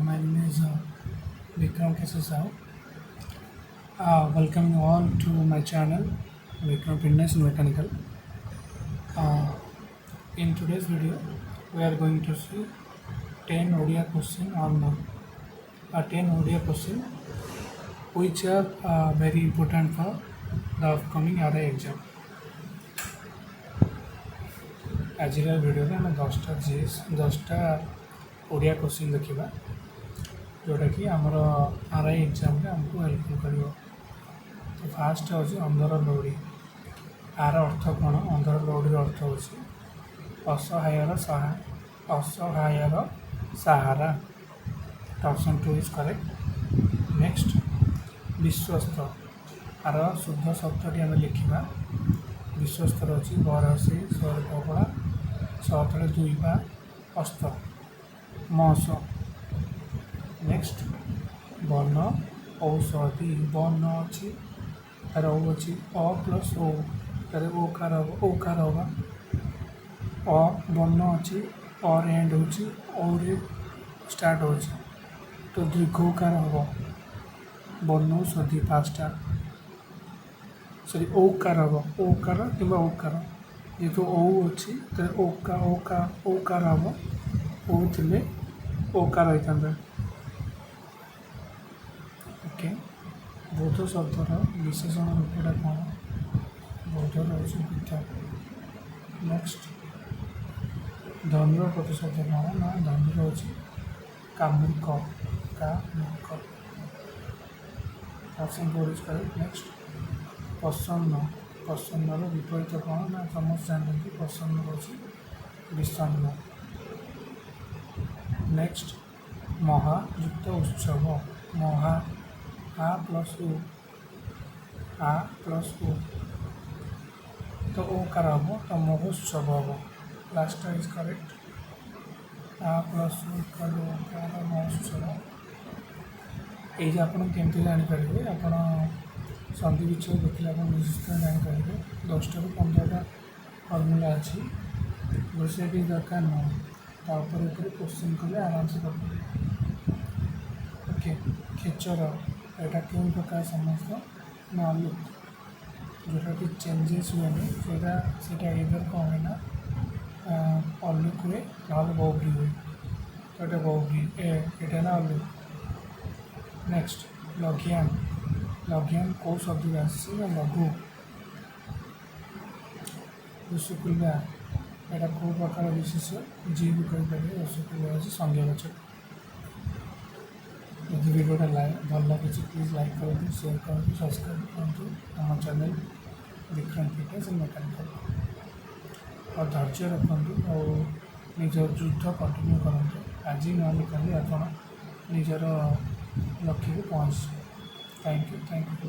My name is Vikram Kesasau. Welcome you all to my channel, Vikram Fitness and Mechanical. Uh, in today's video, we are going to see 10 ODI question on 10 ODI question which are very important for the upcoming RI exam. ଆଜିର ଭିଡ଼ିଓରେ ଆମେ 10ଟା Odia question ଦେଖିବା ଯେଉଁଟାକି ଆମର RI ଏକ୍ଜାମ୍ରେ ଆମକୁ helpful କରିବ। ତ first ହେଉଛି ଅନ୍ଧର ଲଉଡ଼ି। ଆର ଅର୍ଥ କ'ଣ? ଅନ୍ଧର ଲଉଡ଼ିର ଅର୍ଥ ହେଉଛି ଅସହାୟର ସାହାରା। ତ ଅପସନ୍ 2 ଇଜ୍ କରେକ୍ଟ। ନେକ୍ସଟ ବିଶ୍ୱସ୍ତ। ଆର ଶୁଦ୍ଧ ଶବ୍ଦଟି ଆମେ ଲେଖିବା। ବିଶ୍ୱସ୍ତର ଅଛି ବରହସି ସ୍ୱର କପଡ଼ା ସତଳେ ଦୁଇବା ଅସ୍ତ ମସ। ନେକ୍ସଟ ବନ ଔଷଧି। ବନ ଅଛି ତାର ଓ ଅଛି ଅ ପ୍ଲସ୍ ଓ ତାର ଓକାର ହବ ଅ। ବନ ଅଛି ଅରେ ଏଣ୍ଡ ହେଉଛି ଓରେ ଷ୍ଟାର୍ଟ ହେଉଛି ତ ଦୀର୍ଘକାର ହବ ବନୌଷଧି ପାଞ୍ଚଟା। ସରି ଓକାର ହବ ଓକାର କିମ୍ବା ଓକାର ଯେହେତୁ ଓ ଅଛି ଓକାର ହବ ଓ ଥିଲେ ଓକାର ହେଇଥାନ୍ତା। ଓକେ। ବୌଦ୍ଧ ଶବ୍ଦର ବିଶେଷଣ ରୂପଟା କ'ଣ? ବୌଦ୍ଧର ହେଉଛି ପୀଠ। ନେକ୍ସଟ ଧନୁର ପ୍ରତିଶବ୍ଦ କ'ଣ? ନା ଧନୁର ହେଉଛି କାମୁକ। Option 4 is correct. ନେକ୍ସଟ ପ୍ରସନ୍ନର ବିପରୀତ କ'ଣ? ନା ସମସ୍ତେ ଜାଣନ୍ତି ପ୍ରସନ୍ନ ହେଉଛି ବିଷନ୍ନ। ନେକ୍ସଟ ମହାଯୁକ୍ତ ଉତ୍ସବ। ମହା ଆ ପ୍ଲସ୍ ଉ ତ ଓକାର ହବ ତ ମହୋତ୍ସବ ହବ। ଲାଷ୍ଟଟା ଇଜ୍ କରେକ୍ଟ। ଆ ପ୍ଲସ୍ ଓକାର ମହୋତ୍ସବ। ଏଇ ଯେ ଆପଣ କେମିତି ଜାଣିପାରିବେ? ଆପଣ ସନ୍ଧି ବିଚ୍ଛେଦ ଦେଖିଲେ ଆପଣ ନିଶ୍ଚିତ ଜାଣିପାରିବେ। 10ଟାରୁ 15ଟା ଫର୍ମୁଲା ଅଛି। ରୋଷେଇ ଦରକାର ନୁହଁ, ତା ଉପରେ କୋଶ୍ଚିନ୍ କଲେ ଆରାମସେ କରିପାରିବେ। ଓକେ। ଖେଚର ଏଇଟା କେଉଁ ପ୍ରକାର ସମସ୍ତ? ନା ଅଲୁକ୍। ଯେଉଁଟାକି ଚେଞ୍ଜେସ୍ ହୁଏନି ସେଇଟା ଏଇଦର କ'ଣ ହୁଏ ନା ଅଲୁକ୍ ହୁଏ ନହେଲେ ବୌବ୍ରୀ ହୁଏ। ତ ଏଇଟା ବୌବ୍ରୀ ଏଇଟା ନା ଅଲୁକ୍। ନେକ୍ସଟ ଲଘିଆନ କେଉଁ ଶବ୍ଦରୁ ଆସିଛି? ନା ଲଘୁ। ରସଗୋଲା ଏଇଟା କେଉଁ ପ୍ରକାର ବିଶେଷ? ଯିଏ ବି କହିପାରିବେ ରସଗୋଲା ହେଉଛି ସଂଜ୍ଞାବାଚକ। ଯଦି ଭିଡ଼ିଓଟା ଭଲ ଲାଗୁଛି ପ୍ଲିଜ୍ ଲାଇକ୍ କରନ୍ତୁ, ସେୟାର କରନ୍ତୁ, ସବସ୍କ୍ରାଇବ୍ କରନ୍ତୁ ଆମ channel Vikram fitness and mechanical. ଆଉ ଧୈର୍ଯ୍ୟ ରଖନ୍ତୁ ଆଉ ନିଜ ଯୁଦ୍ଧ କଣ୍ଟିନ୍ୟୁ କରନ୍ତୁ। ଆଜି ନହେଲେ କାଲି ଆପଣ ନିଜର ଲକ୍ଷ୍ୟକୁ ପହଞ୍ଚିଯିବେ। Thank you.